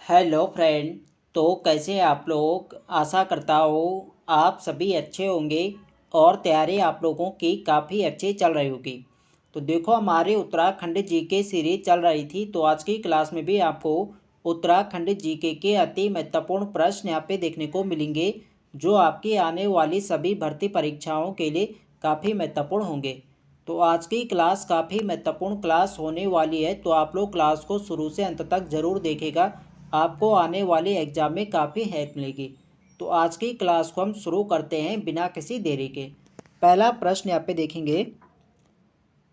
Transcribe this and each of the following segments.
Hello friend. तो कैसे हैं आप लोग। आशा करता हूँ आप सभी अच्छे होंगे और तैयारी आप लोगों की काफ़ी अच्छी चल रही होगी। तो देखो हमारे उत्तराखंड जीके सीरीज चल रही थी, तो आज की क्लास में भी आपको उत्तराखंड जीके के अति महत्वपूर्ण प्रश्न यहाँ पे देखने को मिलेंगे, जो आपकी आने वाली सभी भर्ती परीक्षाओं के लिए काफ़ी महत्वपूर्ण होंगे। तो आज की क्लास काफ़ी महत्वपूर्ण क्लास होने वाली है, तो आप लोग क्लास को शुरू से अंत तक ज़रूर देखेगा, आपको आने वाले एग्जाम में काफ़ी हेल्प मिलेगी। तो आज की क्लास को हम शुरू करते हैं बिना किसी देरी के। पहला प्रश्न यहाँ पे देखेंगे,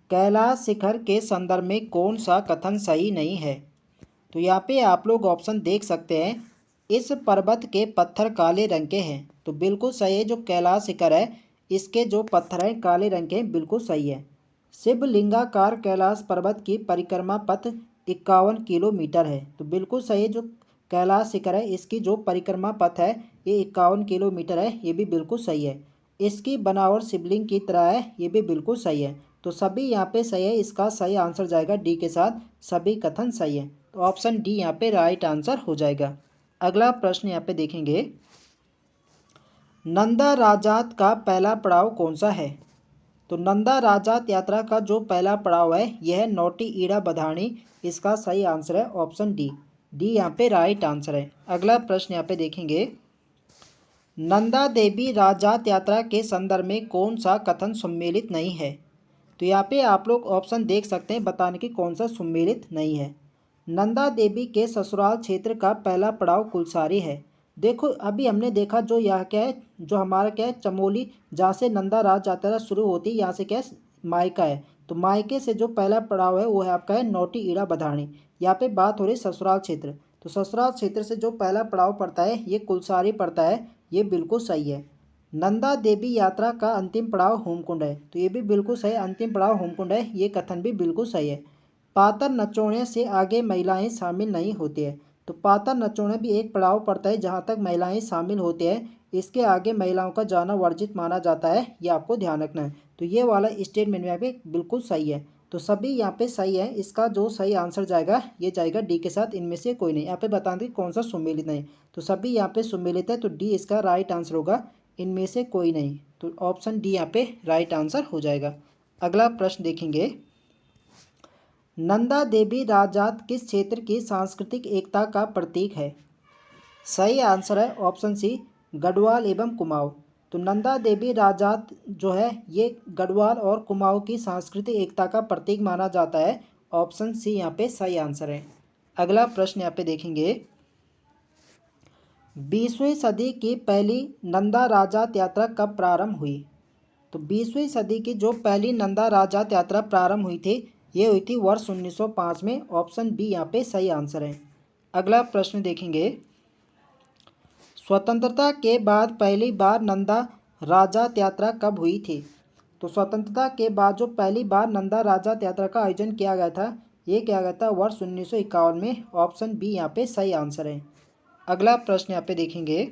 कैलाश शिखर के संदर्भ में कौन सा कथन सही नहीं है। तो यहाँ पे आप लोग ऑप्शन देख सकते हैं, इस पर्वत के पत्थर काले रंग के हैं। तो बिल्कुल सही है, जो कैलाश शिखर है इसके जो पत्थर हैं काले रंग के हैं, बिल्कुल सही है। शिवलिंगाकार कैलाश पर्वत की परिक्रमा पथ 51 किलोमीटर है। तो बिल्कुल सही है, जो कैलाश शिखर है इसकी जो परिक्रमा पथ है ये 51 किलोमीटर है, ये भी बिल्कुल सही है। इसकी बनावट शिवलिंग की तरह है, ये भी बिल्कुल सही है। तो सभी यहाँ पे सही है, इसका सही आंसर जाएगा डी के साथ, सभी कथन सही है। तो ऑप्शन डी यहाँ पे राइट आंसर हो जाएगा। अगला प्रश्न यहाँ पे देखेंगे, नंदा राजात का पहला पड़ाव कौन सा है। तो नंदा राजात यात्रा का जो पहला पड़ाव है यह नोटी ईड़ा बधानी, इसका सही आंसर है ऑप्शन डी। डी यहाँ पे राइट आंसर है। अगला प्रश्न यहाँ पे देखेंगे, नंदा देवी राजात यात्रा के संदर्भ में कौन सा कथन सम्मिलित नहीं है। तो यहाँ पे आप लोग ऑप्शन देख सकते हैं बताने की कौन सा सम्मिलित नहीं है। नंदा देवी के ससुराल क्षेत्र का पहला पड़ाव कुलसारी है। देखो अभी हमने देखा जो यह क्या है, जो हमारा क्या है चमोली, जहाँ से नंदा राज यात्रा शुरू होती है, यहाँ से क्या है मायका है। तो मायके से जो पहला पड़ाव है वो है आपका है नोटी ईड़ा बधानी। यहाँ पे बात हो रही ससुराल क्षेत्र, तो ससुराल क्षेत्र से जो पहला पड़ाव पड़ता है ये कुलसारी पड़ता है, ये बिल्कुल सही है। नंदा देवी यात्रा का अंतिम पड़ाव होमकुंड है। तो ये भी बिल्कुल सही है, अंतिम पड़ाव होमकुंड है, ये कथन भी बिल्कुल सही है। पातर नचोड़ने से आगे महिलाएं शामिल नहीं होती है। तो पातर नचोड़ने भी एक पड़ाव पड़ता है जहाँ तक महिलाएं शामिल होती हैं, इसके आगे महिलाओं का जाना वर्जित माना जाता है, ये आपको ध्यान रखना है। तो ये वाला स्टेटमेंट यहाँ पे बिल्कुल सही है। तो सभी यहाँ पे सही है, इसका जो सही आंसर जाएगा ये जाएगा डी के साथ, इनमें से कोई नहीं। यहाँ पे बता दें कौन सा सुमेलित नहीं, तो सभी यहाँ पे सुमेलित है, तो डी इसका राइट आंसर होगा, इनमें से कोई नहीं। तो ऑप्शन डी यहाँ पे राइट आंसर हो जाएगा। अगला प्रश्न देखेंगे, नंदा देवी राजात किस क्षेत्र की सांस्कृतिक एकता का प्रतीक है। सही आंसर है ऑप्शन सी, गढ़वाल एवं कुमाऊं। तो नंदा देवी राजात जो है ये गढ़वाल और कुमाऊं की सांस्कृतिक एकता का प्रतीक माना जाता है, ऑप्शन सी यहाँ पे सही आंसर है। अगला प्रश्न यहाँ पे देखेंगे, 20वीं सदी की पहली नंदा राजात यात्रा कब प्रारंभ हुई। तो 20वीं सदी की जो पहली नंदा राजात यात्रा प्रारंभ हुई थी ये हुई थी वर्ष 1905 में, ऑप्शन बी यहाँ पे सही आंसर है। अगला प्रश्न देखेंगे, स्वतंत्रता के बाद पहली बार नंदा राजात यात्रा कब हुई थी। तो स्वतंत्रता के बाद जो पहली बार नंदा राजात यात्रा का आयोजन किया गया था ये किया गया था वर्ष 1951 में, ऑप्शन बी यहाँ पे सही आंसर है। अगला प्रश्न यहाँ पे देखेंगे,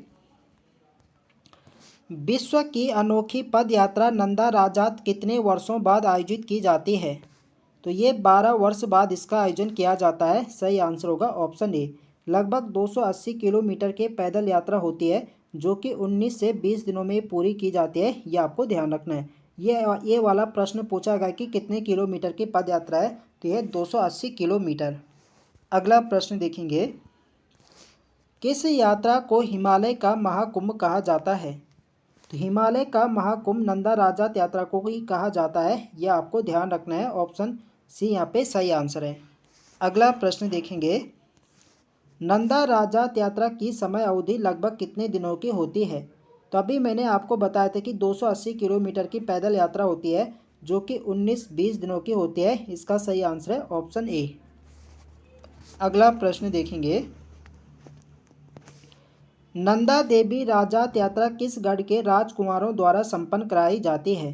विश्व की अनोखी पद यात्रा नंदा राजात कितने वर्षों बाद आयोजित की जाती है। तो ये 12 वर्ष बाद इसका आयोजन किया जाता है, सही आंसर होगा ऑप्शन ए। लगभग 280 किलोमीटर के पैदल यात्रा होती है जो कि 19 से 20 दिनों में पूरी की जाती है, ये आपको ध्यान रखना है। ये वाला प्रश्न पूछा गया कि कितने किलोमीटर की पद यात्रा है, तो यह 280 किलोमीटर। अगला प्रश्न देखेंगे, किस यात्रा को हिमालय का महाकुंभ कहा जाता है। तो हिमालय का महाकुंभ नंदा राजात यात्रा को ही कहा जाता है, यह आपको ध्यान रखना है, ऑप्शन सी यहाँ पे सही आंसर है। अगला प्रश्न देखेंगे, नंदा राजात यात्रा की समय अवधि लगभग कितने दिनों की होती है। तो अभी मैंने आपको बताया था कि 280 किलोमीटर की पैदल यात्रा होती है जो कि 19-20 दिनों की होती है, इसका सही आंसर है ऑप्शन ए। अगला प्रश्न देखेंगे, नंदा देवी राजात यात्रा किस गढ़ के राजकुमारों द्वारा संपन्न कराई जाती है।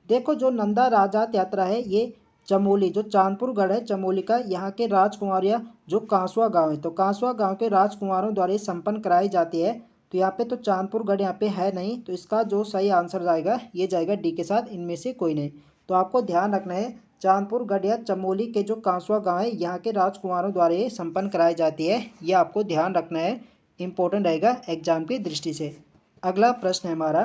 देखो जो नंदा राजात यात्रा है ये चमोली, जो चांदपुर गढ़ है चमोली का, यहाँ के राजकुमारियाँ जो कांसुआ गांव है, तो कांसुआ गांव के राजकुमारों द्वारा ये संपन्न कराई जाती है। तो यहाँ पे तो चांदपुर गढ़ यहाँ पे है नहीं, तो इसका जो सही आंसर जाएगा ये जाएगा डी के साथ, इनमें से कोई नहीं। तो आपको ध्यान रखना है चांदपुर गढ़िया चमोली के जो कांसुआ गांव है यहाँ के राजकुमारों द्वारा ये संपन्न कराई जाती है। ये आपको ध्यान रखना है, इम्पोर्टेंट रहेगा एग्जाम की दृष्टि से। अगला प्रश्न है हमारा,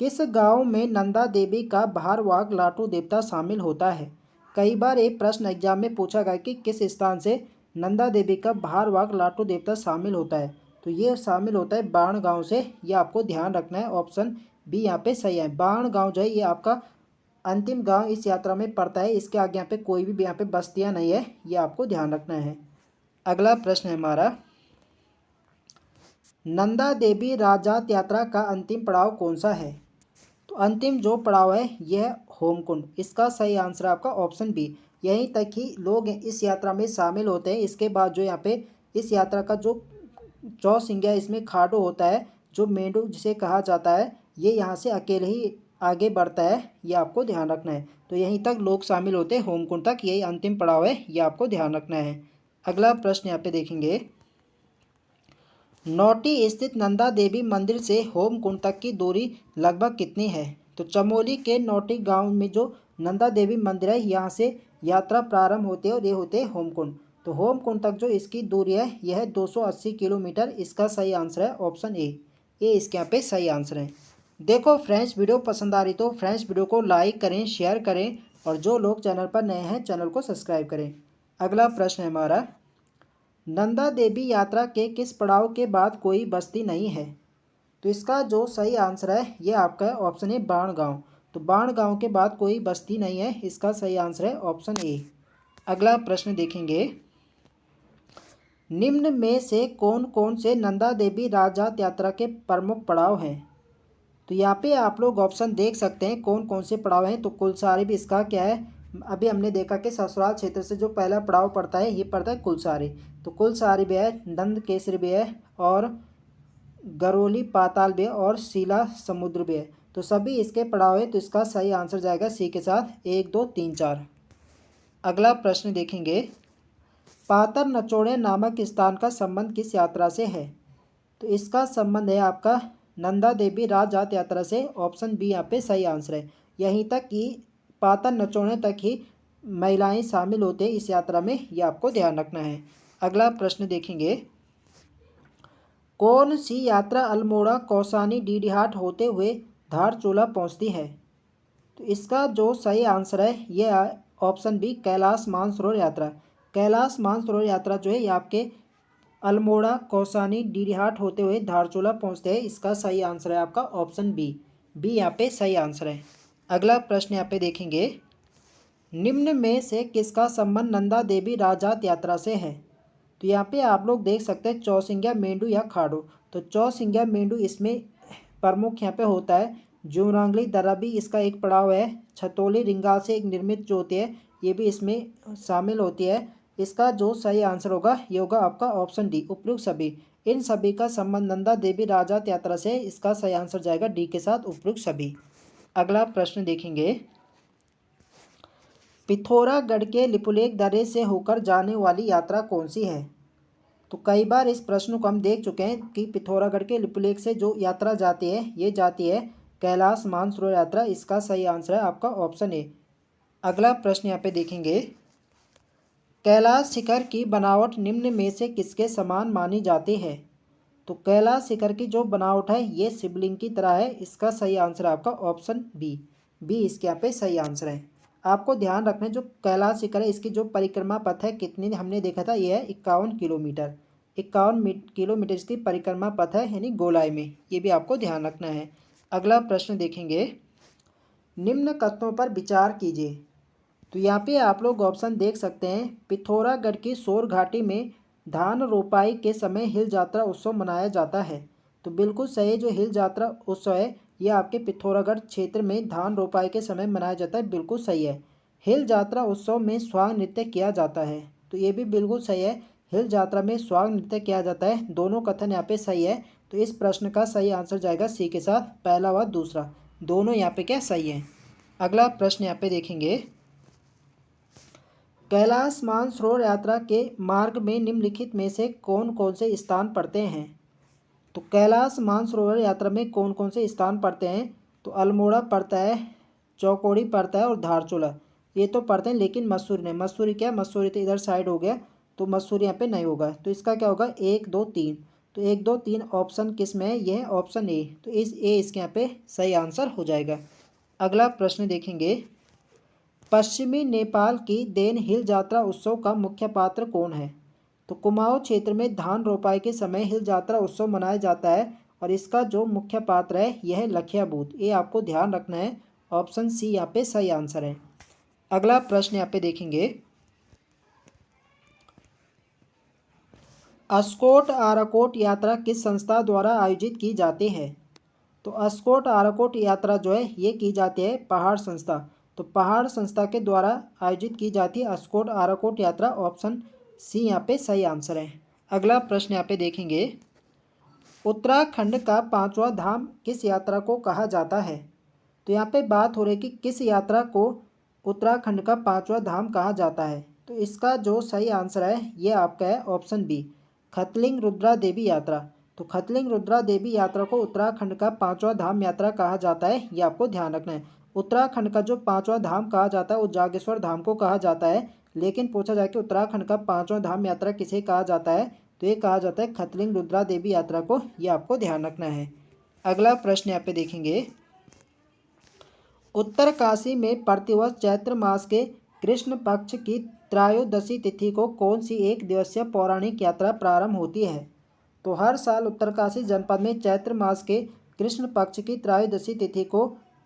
किस गांव में नंदा देवी का भारवाहक लाटू देवता शामिल होता है? कई बार ये प्रश्न एग्जाम में पूछा गया कि किस स्थान से नंदा देवी का भारवाहक लाटू देवता शामिल होता है, तो ये शामिल होता है बाण गांव से। ये आपको ध्यान रखना है, ऑप्शन बी यहाँ पे सही है। बाण गांव जो है ये आपका अंतिम गांव इस यात्रा में पड़ता है। इसके आगे यहाँ पे कोई भी यहाँ पे बस्तियाँ नहीं है, ये आपको ध्यान रखना है। अगला प्रश्न है हमारा, नंदा देवी राजात यात्रा का अंतिम पड़ाव कौन सा है? तो अंतिम जो पड़ाव है यह होमकुंड। इसका सही आंसर आपका ऑप्शन बी। यहीं तक ही लोग इस यात्रा में शामिल होते हैं। इसके बाद जो यहाँ पे इस यात्रा का जो चौसिंगा इसमें खाडो होता है, जो मेंढू जिसे कहा जाता है, ये यहाँ से अकेले ही आगे बढ़ता है। ये आपको ध्यान रखना है। तो यहीं तक लोग शामिल होते हैं, होमकुंड तक, यही अंतिम पड़ाव है, ये आपको ध्यान रखना है। अगला प्रश्न यहाँ पे देखेंगे, नौटी स्थित नंदा देवी मंदिर से होमकुंड तक की दूरी लगभग कितनी है? तो चमोली के नौटी गांव में जो नंदा देवी मंदिर है यहाँ से यात्रा प्रारंभ होती है और ये होते हैं होमकुंड। तो होमकुंड तक जो इसकी दूरी है यह 280 किलोमीटर। इसका सही आंसर है ऑप्शन ए। ये इसके यहाँ पे सही आंसर है। देखो फ्रेंड्स, वीडियो पसंद आ रही तो फ्रेंड्स वीडियो को लाइक करें, शेयर करें, और जो लोग चैनल पर नए हैं चैनल को सब्सक्राइब करें। अगला प्रश्न है हमारा, नंदा देवी यात्रा के किस पड़ाव के बाद कोई बस्ती नहीं है? तो इसका जो सही आंसर है ये आपका ऑप्शन है बाण गांव। तो बाण गांव के बाद कोई बस्ती नहीं है। इसका सही आंसर है ऑप्शन ए। अगला प्रश्न देखेंगे, निम्न में से कौन कौन से नंदा देवी राजात यात्रा के प्रमुख पड़ाव हैं? तो यहाँ पे आप लोग ऑप्शन देख सकते हैं कौन कौन से पड़ाव हैं। तो कुलसारी भी इसका क्या है, अभी हमने देखा कि ससुराल क्षेत्र से जो पहला पड़ाव पड़ता है ये पड़ता है कुलसारी। तो कुलसारी भी है, नंद केसरी भी है, और गरोली पाताल भी है, और शीला समुद्र भी है। तो सभी इसके पड़ाव है। तो इसका सही आंसर जाएगा सी के साथ 1 2 3 4। अगला प्रश्न देखेंगे, पातर नचोड़े नामक स्थान का संबंध किस यात्रा से है? तो इसका संबंध है आपका नंदा देवी राजात यात्रा से। ऑप्शन बी यहाँ पे सही आंसर है। यहीं तक कि पातर नचोड़े तक ही महिलाएं शामिल होते हैं इस यात्रा में, ये आपको ध्यान रखना है। अगला प्रश्न देखेंगे, कौन सी यात्रा अल्मोड़ा कौसानी डीडीहाट होते हुए धारचूला पहुंचती है? तो इसका जो सही आंसर है ये ऑप्शन बी कैलाश मानसरोवर यात्रा। कैलाश मानसरोवर यात्रा जो है ये आपके अल्मोड़ा कौसानी डीडीहाट होते हुए धारचूला पहुंचते हैं। इसका सही आंसर है आपका ऑप्शन बी। बी यहाँ पे सही आंसर है। अगला प्रश्न यहाँ पे देखेंगे, निम्न में से किसका संबंध नंदा देवी राजात यात्रा से है? तो यहाँ पे आप लोग देख सकते हैं चौसिंगा मेंढू या खाडो। तो चौसिंगा मेंढू इसमें प्रमुख यहाँ पे होता है। जुमरांगली दर्रा भी इसका एक पड़ाव है। छतौली रिंगाल से एक निर्मित जो होती है ये भी इसमें शामिल होती है। इसका जो सही आंसर होगा ये होगा आपका ऑप्शन डी, उपयुक्त सभी। इन सभी का संबंध नंदा देवी राजात यात्रा से। इसका सही आंसर जाएगा डी के साथ, उपयुक्त सभी। अगला प्रश्न देखेंगे, पिथौरागढ़ के लिपुलेख दर्रे से होकर जाने वाली यात्रा कौन सी है? तो कई बार इस प्रश्न को हम देख चुके हैं कि पिथौरागढ़ के लिपुलेख से जो यात्रा जाती है ये जाती है कैलाश मानसरोवर यात्रा। इसका सही आंसर है आपका ऑप्शन ए। अगला प्रश्न यहाँ पे देखेंगे, कैलाश शिखर की बनावट निम्न में से किसके समान मानी जाती है? तो कैलाश शिखर की जो बनावट है ये शिवलिंग की तरह है। इसका सही आंसर है आपका ऑप्शन बी। बी इसके यहाँ पे सही आंसर है। आपको ध्यान रखना है जो कैलाश शिखर है इसकी जो परिक्रमा पथ है कितनी हमने देखा था, ये है 51 किलोमीटर। 51 किलोमीटर इसकी परिक्रमा पथ है, यानी गोलाई में। ये भी आपको ध्यान रखना है। अगला प्रश्न देखेंगे, निम्न कथनों पर विचार कीजिए। तो यहाँ पे आप लोग ऑप्शन देख सकते हैं, पिथौरागढ़ की सोर घाटी में धान रोपाई के समय हिल जात्रा उत्सव मनाया जाता है। तो बिल्कुल सही है, जो हिल जात्रा उत्सव है ये आपके पिथौरागढ़ क्षेत्र में धान रोपाई के समय मनाया जाता है, बिल्कुल सही है। हिल जात्रा उत्सव में स्वांग नृत्य किया जाता है, तो ये भी बिल्कुल सही है। हिल जात्रा में स्वांग नृत्य किया जाता है। दोनों कथन यहाँ पे सही है। तो इस प्रश्न का सही आंसर जाएगा सी के साथ, पहला व दूसरा दोनों यहाँ पे क्या सही है। अगला प्रश्न यहाँ पे देखेंगे, कैलाश मानसरोवर यात्रा के मार्ग में निम्नलिखित में से कौन कौन से स्थान पड़ते हैं? तो कैलाश मानसरोवर यात्रा में कौन कौन से स्थान पड़ते हैं? तो अल्मोड़ा पड़ता है, चौकोड़ी पड़ता है, और धारचूला। ये तो पढ़ते हैं लेकिन मसूरी नहीं, मसूरी क्या, मसूरी तो इधर साइड हो गया, तो मसूरी यहाँ पे नहीं होगा। तो इसका क्या होगा, 1 2 3। तो 1 2 3 ऑप्शन किस में है, ये है ऑप्शन ए। तो इस ए इसके यहाँ पे सही आंसर हो जाएगा। अगला प्रश्न देखेंगे, पश्चिमी नेपाल की देन हिल यात्रा उत्सव का मुख्य पात्र कौन है। तो कुमाऊं क्षेत्र में धान रोपाई के समय हिल यात्रा उत्सव मनाया जाता है और इसका जो मुख्य पात्र है यह है लखिया बूथ। ये आपको ध्यान रखना है, ऑप्शन सी यहाँ पे सही आंसर है। अगला प्रश्न यहाँ पे देखेंगे, अस्कोट आराकोट यात्रा किस संस्था द्वारा आयोजित की जाती है। तो अस्कोट आराकोट यात्रा जो है ये की जाती है पहाड़ संस्था। तो पहाड़ संस्था के द्वारा आयोजित की जाती है अस्कोट आराकोट यात्रा, ऑप्शन सी यहाँ पे सही आंसर है। अगला प्रश्न यहाँ पे देखेंगे, उत्तराखंड का 5वां धाम किस यात्रा को कहा जाता है। तो यहाँ पे बात हो रही है कि किस यात्रा को उत्तराखंड का 5वां धाम कहा जाता है। तो इसका जो सही आंसर है ये आपका है ऑप्शन बी, खतलिंग रुद्रा देवी यात्रा। तो खतलिंग रुद्रा देवी यात्रा को उत्तराखंड का 5वां धाम यात्रा कहा जाता है, ये आपको ध्यान रखना है। उत्तराखंड का जो 5वां धाम कहा जाता है वो जागेश्वर धाम को कहा जाता है, लेकिन पूछा जाए कि उत्तराखंड का 5वां धाम यात्रा किसे कहा जाता है, तो ये कहा जाता है खतलिंग रुद्रा देवी यात्रा को, ये आपको ध्यान रखना है। अगला प्रश्न यहाँ पे देखेंगे, उत्तरकाशी में प्रतिवर्ष चैत्र मास के कृष्ण पक्ष की त्रयोदशी तिथि को कौन सी एक दिवसीय पौराणिक यात्रा प्रारंभ होती है। तो हर साल उत्तरकाशी जनपद में चैत्र मास के कृष्ण पक्ष की त्रयोदशी तिथि को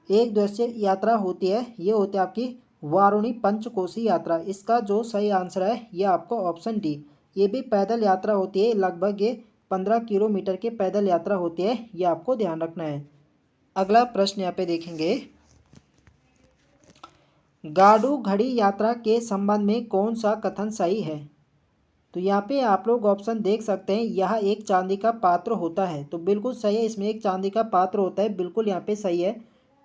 एक दिवसीय यात्रा होती है, ये होती है आपकी वारुणी पंचकोशी यात्रा। इसका जो सही आंसर है ये आपको ऑप्शन डी, ये भी पैदल यात्रा होती है, लगभग ये 15 किलोमीटर की पैदल यात्रा होती है, ये आपको ध्यान रखना है। अगला प्रश्न यहाँ पे देखेंगे, गाड़ू घड़ी यात्रा के संबंध में कौन सा कथन सही है। तो यहाँ पे आप लोग ऑप्शन देख सकते हैं, यह एक चांदी का पात्र होता है, तो बिल्कुल सही है, इसमें एक चांदी का पात्र होता है, बिल्कुल यहाँ पे सही है।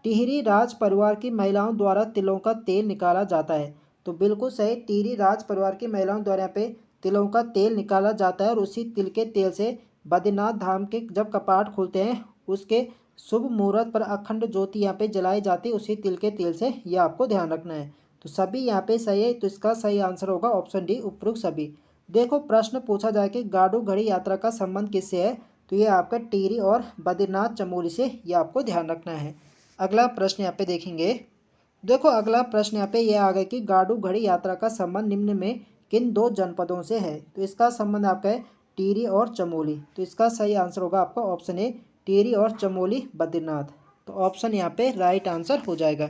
टिहरी राज परिवार की महिलाओं द्वारा तिलों का तेल निकाला जाता है। तो बिल्कुल सही, टिहरी राज परिवार की महिलाओं द्वारा यहाँ पे तिलों का तेल निकाला जाता है और उसी तिल के तेल से बद्रीनाथ धाम के जब कपाट खुलते हैं उसके शुभ मुहूर्त पर अखंड ज्योति यहाँ पे जलाई जाती है उसी तिल के तेल से, ये आपको ध्यान रखना है। तो सभी यहाँ पे सही है, तो इसका सही आंसर होगा ऑप्शन डी, उपरोक्त सभी। देखो प्रश्न पूछा जाए कि गाड़ू घड़ी यात्रा का संबंध किससे है, तो ये आपका टिहरी और बद्रीनाथ चमोली से, ये आपको ध्यान रखना है। अगला प्रश्न यहाँ पे देखेंगे, देखो अगला प्रश्न यहाँ पे ये आ गया कि गाड़ू घड़ी यात्रा का संबंध निम्न में किन 2 जनपदों से है। तो इसका संबंध आपका है टिहरी और चमोली। तो इसका सही आंसर होगा आपका ऑप्शन ए, टिहरी और चमोली बद्रीनाथ। तो ऑप्शन यहाँ पे राइट आंसर हो जाएगा।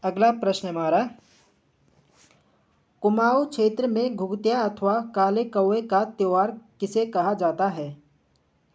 अगला प्रश्न हमारा, कुमाऊं क्षेत्र में घुघुतिया अथवा काले कौवे का त्यौहार किसे कहा जाता है।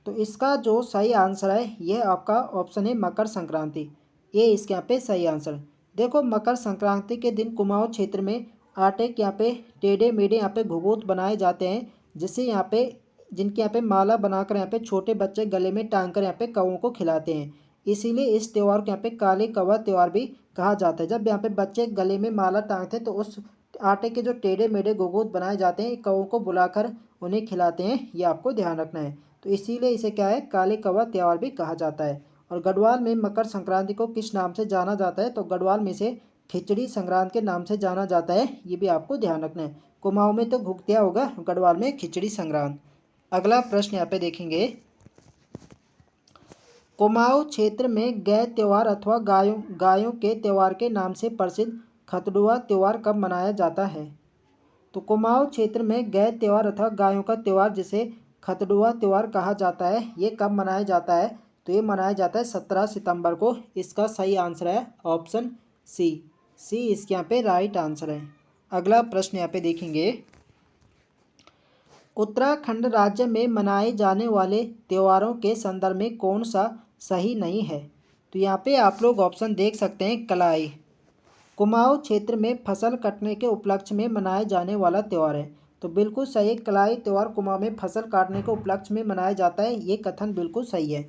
तो इसका जो सही आंसर है यह आपका ऑप्शन है मकर संक्रांति, ये इसके यहाँ पे सही आंसर। देखो मकर संक्रांति के दिन कुमाऊं क्षेत्र में आटे के यहाँ पे टेढ़े मेढ़े यहाँ पे घुघुत बनाए जाते हैं, जिससे यहाँ पे जिनके यहाँ पे माला बनाकर यहाँ पे छोटे बच्चे गले में टांग कर यहाँ पे कौवों को खिलाते हैं, इसीलिए इस त्यौहार को यहाँ पे काले कौवा त्यौहार भी कहा जाता है। जब यहाँ पे बच्चे गले में माला टांगते हैं तो उस आटे के जो टेढ़े मेढ़े घुघुत बनाए जाते हैं कौवों को बुलाकर उन्हें खिलाते हैं, ये आपको ध्यान रखना है। तो इसीलिए इसे क्या है काले कौवा त्यौहार भी कहा जाता है। और गढ़वाल में मकर संक्रांति को किस नाम से जाना जाता है, तो गढ़वाल में इसे खिचड़ी संक्रांत के नाम से जाना जाता है, ये भी आपको ध्यान रखना है। कुमाऊं में तो घुघतिया होगा, गढ़वाल में खिचड़ी संक्रांत। अगला प्रश्न यहाँ पे देखेंगे, कुमाऊं क्षेत्र में गाय त्यौहार अथवा गायों के त्यौहार के नाम से प्रसिद्ध खतडुआ त्यौहार कब मनाया जाता है। तो कुमाऊं क्षेत्र में गाय त्यौहार अथवा गायों का त्यौहार जिसे खतडुआ त्यौहार कहा जाता है, ये कब मनाया जाता है, तो ये मनाया जाता है 17 सितंबर को। इसका सही आंसर है ऑप्शन सी, सी इसके यहाँ पे राइट आंसर है। अगला प्रश्न यहाँ पे देखेंगे, उत्तराखंड राज्य में मनाए जाने वाले त्योहारों के संदर्भ में कौन सा सही नहीं है। तो यहाँ पे आप लोग ऑप्शन देख सकते हैं, कलाई कुमाऊं क्षेत्र में फसल कटने के उपलक्ष्य में मनाए जाने वाला त्यौहार है। तो बिल्कुल सही, कलाई त्यौहार कुमाऊं में फसल काटने के उपलक्ष्य में मनाया जाता है, ये कथन बिल्कुल सही है।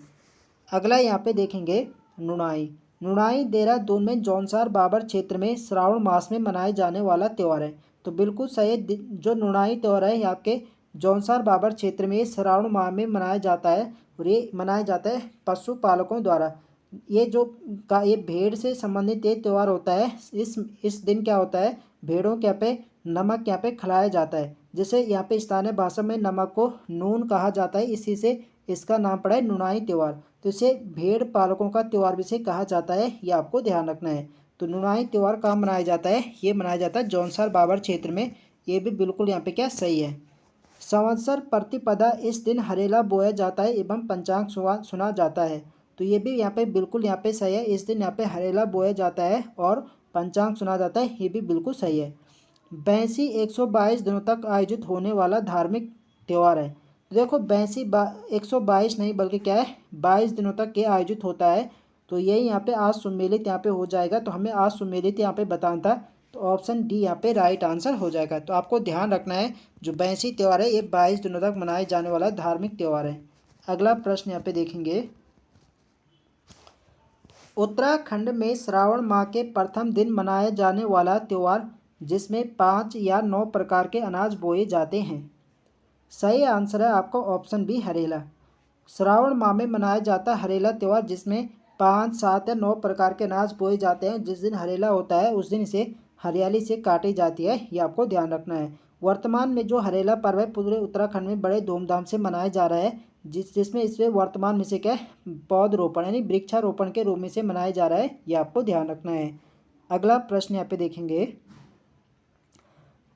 अगला यहाँ पे देखेंगे, नुनाई नुनाई देहरादून में जौनसार बाबर क्षेत्र में श्रावण मास में मनाए जाने वाला त्यौहार है। तो बिल्कुल सही, जो नुनाई त्यौहार है यहाँ के जौनसार बाबर क्षेत्र में श्रावण माह में मनाया जाता है और ये मनाया जाता है पशुपालकों द्वारा। ये जो ये भेड़ से संबंधित ये त्यौहार होता है, इस दिन क्या होता है, भेड़ों के यहाँ पे नमक यहाँ पे खिलाया जाता है। जैसे यहाँ पे स्थानीय भाषा में नमक को नून कहा जाता है, इसी से इसका नाम पड़ा है नुनाई त्यौहार। तो इसे भेड़ पालकों का त्यौहार भी से कहा जाता है, ये आपको ध्यान रखना है। तो नुनाई त्यौहार कहाँ मनाया जाता है? ये मनाया जाता है जौनसार बाबर क्षेत्र में। ये भी बिल्कुल यहाँ पे क्या सही है। संवत्सर प्रतिपदा इस दिन हरेला बोया जाता है एवं पंचांग सुना जाता है। तो ये भी यहाँ पे बिल्कुल यहाँ पे सही है। इस दिन यहाँ पे हरेला बोया जाता है और पंचांग सुना जाता है, ये भी बिल्कुल सही है। बैंसी 122 दिनों तक आयोजित होने वाला धार्मिक त्यौहार है। तो देखो बैंसी 122 नहीं बल्कि क्या है 22 दिनों तक ये आयोजित होता है। तो यही यहाँ पे आज सुमेलित यहाँ पे हो जाएगा। तो हमें आज सुमेलित यहाँ पे बताना था, तो ऑप्शन डी यहाँ पे राइट आंसर हो जाएगा। तो आपको ध्यान रखना है जो बैंसी त्यौहार है ये 22 दिनों तक मनाए जाने वाला धार्मिक त्यौहार है। अगला प्रश्न यहाँ पे देखेंगे, उत्तराखंड में श्रावण माह के प्रथम दिन मनाया जाने वाला त्यौहार जिसमें 5 या 9 प्रकार के अनाज बोए जाते हैं। सही आंसर है आपका ऑप्शन बी हरेला। श्रावण माह में मनाया जाता है हरेला त्यौहार, जिसमें 5, 7 या 9 प्रकार के अनाज बोए जाते हैं। जिस दिन हरेला होता है उस दिन इसे हरियाली से काटी जाती है, ये आपको ध्यान रखना है। वर्तमान में जो हरेला पर्व है पूरे उत्तराखंड में बड़े धूमधाम से मनाया जा रहा है, जिसमें इसमें वर्तमान में से क्या है पौधरोपण यानी वृक्षारोपण के रूप में से मनाया जा रहा है, ये आपको ध्यान रखना है। अगला प्रश्न यहाँ पे देखेंगे,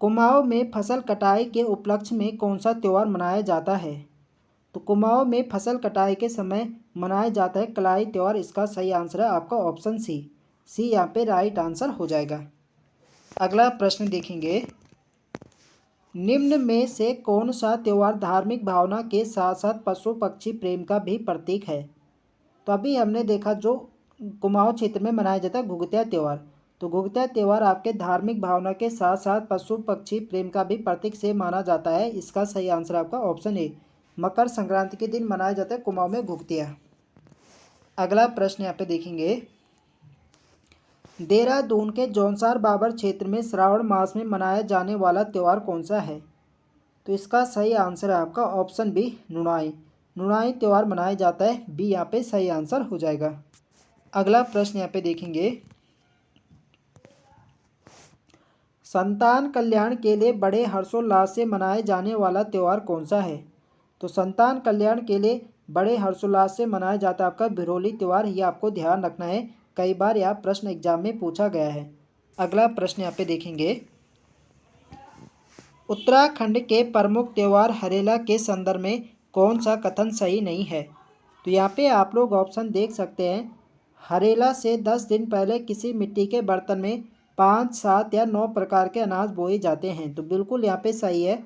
कुमाऊं में फसल कटाई के उपलक्ष्य में कौन सा त्यौहार मनाया जाता है? तो कुमाऊं में फसल कटाई के समय मनाया जाता है कलाई त्यौहार। इसका सही आंसर है आपका ऑप्शन सी। सी यहाँ पे राइट आंसर हो जाएगा। अगला प्रश्न देखेंगे, निम्न में से कौन सा त्यौहार धार्मिक भावना के साथ साथ पशु पक्षी प्रेम का भी प्रतीक है? तो अभी हमने देखा जो कुमाऊं क्षेत्र में मनाया जाता है घुघुतिया त्यौहार। तो घुघुतिया त्यौहार आपके धार्मिक भावना के साथ साथ पशु पक्षी प्रेम का भी प्रतीक से माना जाता है। इसका सही आंसर आपका ऑप्शन ए। मकर संक्रांति के दिन मनाया जाता है कुमाऊं में घुघुतिया। अगला प्रश्न यहाँ पे देखेंगे, देहरादून के जौनसार बाबर क्षेत्र में श्रावण मास में मनाया जाने वाला त्यौहार कौन सा है? तो इसका सही आंसर है आपका ऑप्शन बी नुनाई। नुनाई त्यौहार मनाया जाता है, बी यहाँ पे सही आंसर हो जाएगा। अगला प्रश्न यहाँ पे देखेंगे, संतान कल्याण के लिए बड़े हर्षोल्लास से मनाए जाने वाला त्यौहार कौन सा है? तो संतान कल्याण के लिए बड़े हर्षोल्लास से मनाया जाता है आपका बिरोली त्यौहार, ये आपको ध्यान रखना है। कई बार यह प्रश्न एग्जाम में पूछा गया है। अगला प्रश्न यहाँ पे देखेंगे, उत्तराखंड के प्रमुख त्यौहार हरेला के संदर्भ में कौन सा कथन सही नहीं है? तो यहाँ पे आप लोग ऑप्शन देख सकते हैं, हरेला से 10 दिन पहले किसी मिट्टी के बर्तन में 5, 7 या 9 प्रकार के अनाज बोए जाते हैं। तो बिल्कुल यहाँ पे सही है।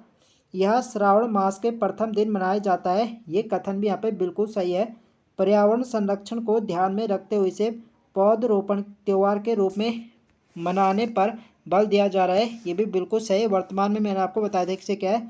यह श्रावण मास के प्रथम दिन मनाया जाता है, ये कथन भी यहाँ पे बिल्कुल सही है। पर्यावरण संरक्षण को ध्यान में रखते हुए इसे पौधरोपण त्यौहार के रूप में मनाने पर बल दिया जा रहा है, ये भी बिल्कुल सही है। वर्तमान में मैंने आपको बताया था कि इसे क्या है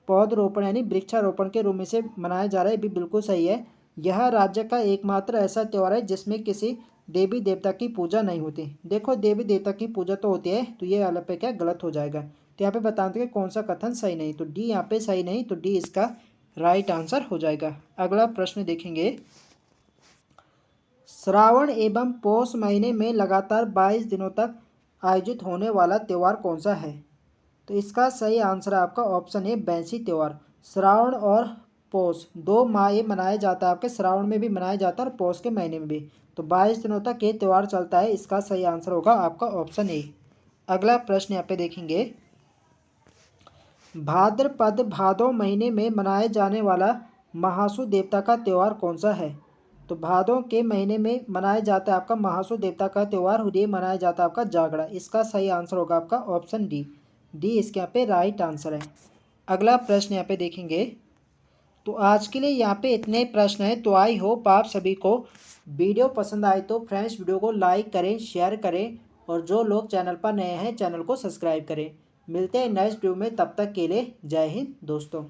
पौधरोपण यानी वृक्षारोपण के रूप में से मनाया जा रहा है, ये भी बिल्कुल सही है। यह राज्य का एकमात्र ऐसा त्यौहार है जिसमें किसी देवी देवता की पूजा नहीं होती। देखो देवी देवता की पूजा तो होती है, तो ये वाला पे क्या गलत हो जाएगा। तो यहाँ पे बताते हैं कौन सा कथन सही नहीं, तो डी यहाँ पे सही नहीं, तो डी इसका राइट आंसर हो जाएगा। अगला प्रश्न देखेंगे, श्रावण एवं पौष महीने में लगातार 22 दिनों तक आयोजित होने वाला त्यौहार कौन सा है? तो इसका सही आंसर है आपका ऑप्शन ए बैंसी त्यौहार। श्रावण और पौष 2 माह ये मनाया जाता है, आपके श्रावण में भी मनाया जाता है और पौष के महीने में भी। तो 22 दिनों तक ये त्यौहार चलता है, इसका सही आंसर होगा आपका ऑप्शन ए। अगला प्रश्न यहाँ पे देखेंगे, भाद्रपद भादो महीने में मनाए जाने वाला महासु देवता का त्यौहार कौन सा है? तो भादों के महीने में मनाया जाता है आपका महासु देवता का त्यौहार, ये मनाया जाता है आपका जागरा। इसका सही आंसर होगा आपका ऑप्शन डी। डी इसके यहाँ पे राइट आंसर है। अगला प्रश्न यहाँ पे देखेंगे, तो आज के लिए यहाँ पे इतने प्रश्न हैं। तो आई होप आप सभी को वीडियो पसंद आए तो फ्रेंड्स वीडियो को लाइक करें, शेयर करें और जो लोग चैनल पर नए हैं चैनल को सब्सक्राइब करें। मिलते हैं नेक्स्ट वीडियो में, तब तक के लिए जय हिंद दोस्तों।